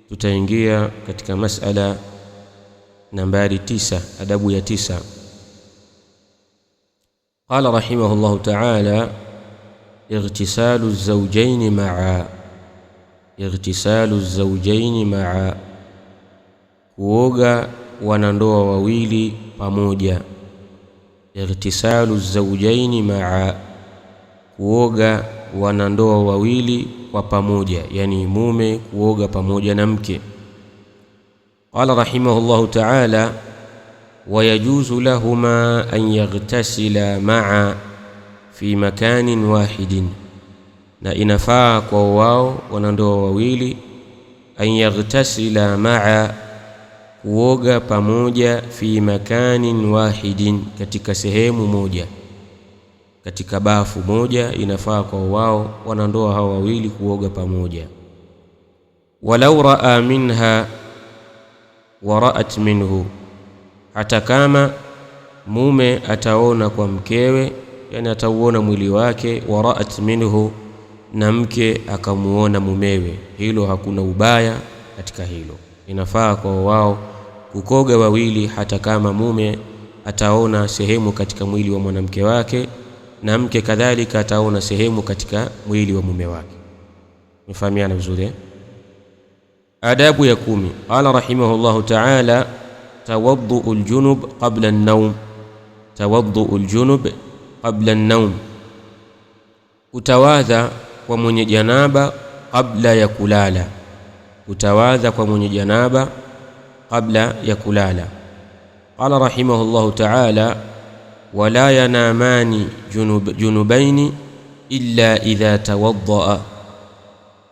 tutaingia katika masala nambari 9, adabu ya 9. Qala rahimahullahu ta'ala: اغتسال الزوجين معا. اغتسال الزوجين معا, kuoga wanandoa wawili pamoja. اغتسال الزوجين معا, kuoga wanandoa wawili kwa pamoja, yani mume kuoga pamoja na mke. Qala rahimahullahu ta'ala: ويجوز لهما أن يغتسلا معا fi makanin wahidin, na inafaa kwa wao wanandoa wawili an yaghtasila ma'a, kuoga pamoja, fi makanin wahidin, katika sehemu moja, katika bafu moja. Inafaa kwa wao wanandoa hao wawili kuoga pamoja. walau raa minha wa ra'at minhu, hata kama mume ataona kwa mkewe, yani atauona mwili wake, wa ra'at minhu, na mke akamuona mumewe, hilo hakuna ubaya katika hilo. Inafaa kwa wao kukoga wawili hata kama mume ataona sehemu katika mwili wa mwanamke wake na mke kadhalika ataona sehemu katika mwili wa mume wake. Mfahamiana vizuri. Adabu ya 10. Qala rahimahullahu ta'ala: tawaddu'ul junub qabla an-nawm. Tawaddu'ul junub qabla an-nawm, kutawadha kwa mwenye janaba kabla ya kulala. Kutawadha kwa mwenye janaba kabla ya kulala. Qala rahimahullahu ta'ala: wala yanamani junubaini illa idha tawaddaa.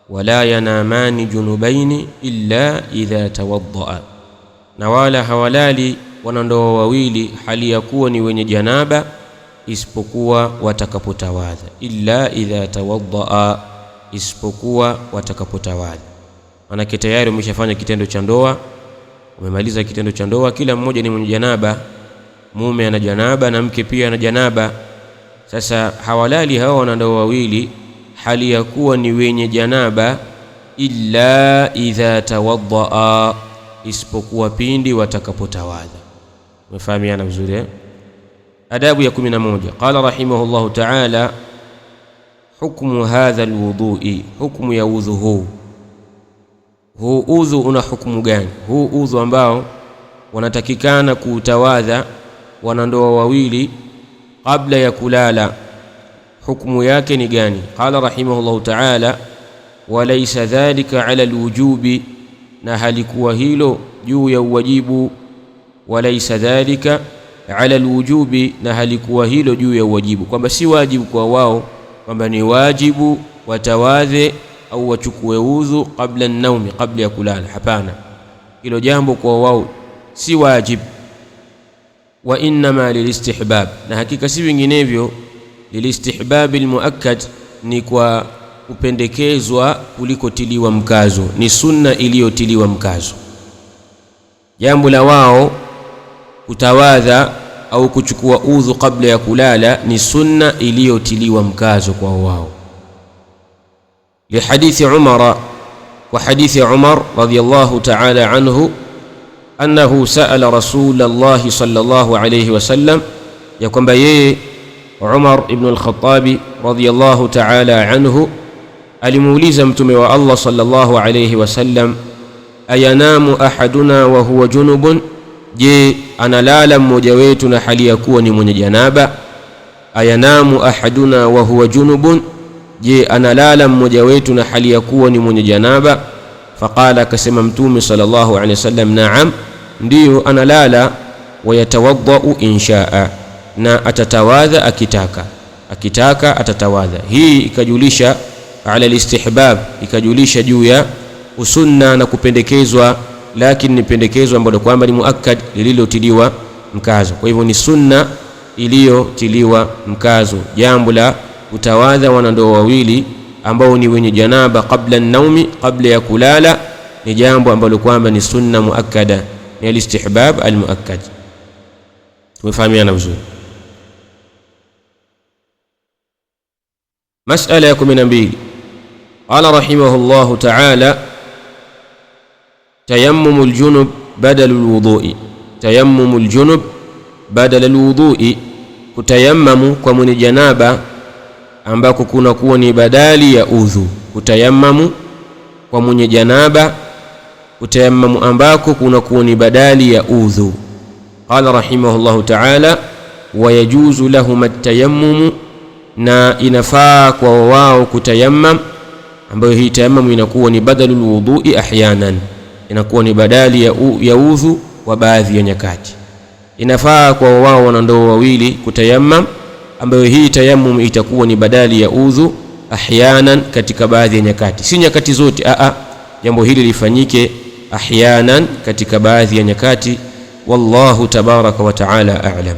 Wala yanamani junubaini illa idha tawaddaa, na wala hawalali wanandoa wawili hali ya kuwa ni wenye janaba isipokuwa watakapotawadha. Illa idha tawaddaa, isipokuwa watakapotawadha. Manake tayari umeshafanya kitendo cha ndoa, umemaliza kitendo cha ndoa, kila mmoja ni mwenye janaba, mume ana janaba na mke pia ana janaba. Sasa hawalali hao wanandoa wawili hali ya kuwa ni wenye janaba, illa idha tawaddaa, isipokuwa pindi watakapotawadha. Umefahamiana vizuri eh? Adabu ya 11. Qala rahimahullahu ta'ala: hukmu hadha alwudu'i, hukmu ya udhu huu. Huu udhu una hukumu gani? Huu udhu ambao wanatakikana kuutawadha wanandoa wawili kabla ya kulala, hukumu yake ni gani? Qala rahimahullahu ta'ala: walaysa dhalika ala alwujubi, na halikuwa hilo juu ya uwajibu. Walaysa dhalika ala alwujubi, na halikuwa hilo juu ya uwajibu, kwamba si wajibu kwa wao, kwamba ni wajibu watawadhe au wachukue udhu kabla an-naumi, kabla ya kulala. Hapana, hilo jambo kwa wao si wajibu. Wa inma lilistihbab, na hakika si vinginevyo, lilistihbab almuakkad, ni kwa kupendekezwa kuliko tiliwa mkazo, ni sunna iliyotiliwa mkazo. Jambo la wao kutawadha au kuchukua udhu kabla ya kulala ni sunna iliyotiliwa mkazo kwa wao. Lihadithi Umar, wa hadithi Umar radiyallahu ta'ala anhu, annahu sa'ala Rasulullah sallallahu alayhi wasallam, ya kwamba yeye Umar ibn al-Khattab radiyallahu ta'ala anhu alimuuliza mtume wa Allah sallallahu alayhi wasallam: ayanamu ahaduna wa huwa junubun, je, analala mmoja wetu na hali ya kuwa ni mwenye janaba? Ayanamu ahaduna wa huwa junubun, je, analala mmoja wetu na hali ya kuwa ni mwenye janaba? Faqala, akasema mtume sallallahu alayhi wasallam: na'am, ndiyo analala. Wayatawaddau inshaa, na atatawadha akitaka, akitaka atatawadha. Hii ikajulisha ala alistihbab, ikajulisha juu ya usunna na kupendekezwa, lakini ni pendekezwa ambalo kwamba ni muakkad, lililotiliwa mkazo. Kwa hivyo ni sunna iliyotiliwa mkazo, jambo la kutawadha wanandoa wawili ambao ni wenye janaba kabla an-naumi, kabla ya kulala, ni jambo ambalo kwamba ni sunna muakkada, ni alistihbab almuakkad. Tumefahamiana vizuri. Mas'ala ya 12. Qala rahimahullahu ta'ala: tayammumul junub badalul wudhu'i. Tayammumul junub badalul wudhu'i, kutayammamu kwa mwenye janaba ambako kuna kuwa ni badali ya udhu. Kutayammamu kwa mwenye janaba, kutayammamu ambako kuna kuwa ni badali ya udhu. Qala rahimahullahu ta'ala, wa yajuzu lahum at-tayammum, na inafaa kwa wao kutayammam, ambayo hii tayammamu inakuwa ni badalul wudhu'i ahyanan, inakuwa ni badali ya udhu wa baadhi ya nyakati. Inafaa kwa wao wanandoa wawili kutayammam, ambayo hii tayammum itakuwa ni badali ya udhu ahyanan, katika baadhi ya nyakati, si nyakati zote. Jambo hili lifanyike ahyanan, katika baadhi ya nyakati. Wallahu tabaraka wa taala a'lam.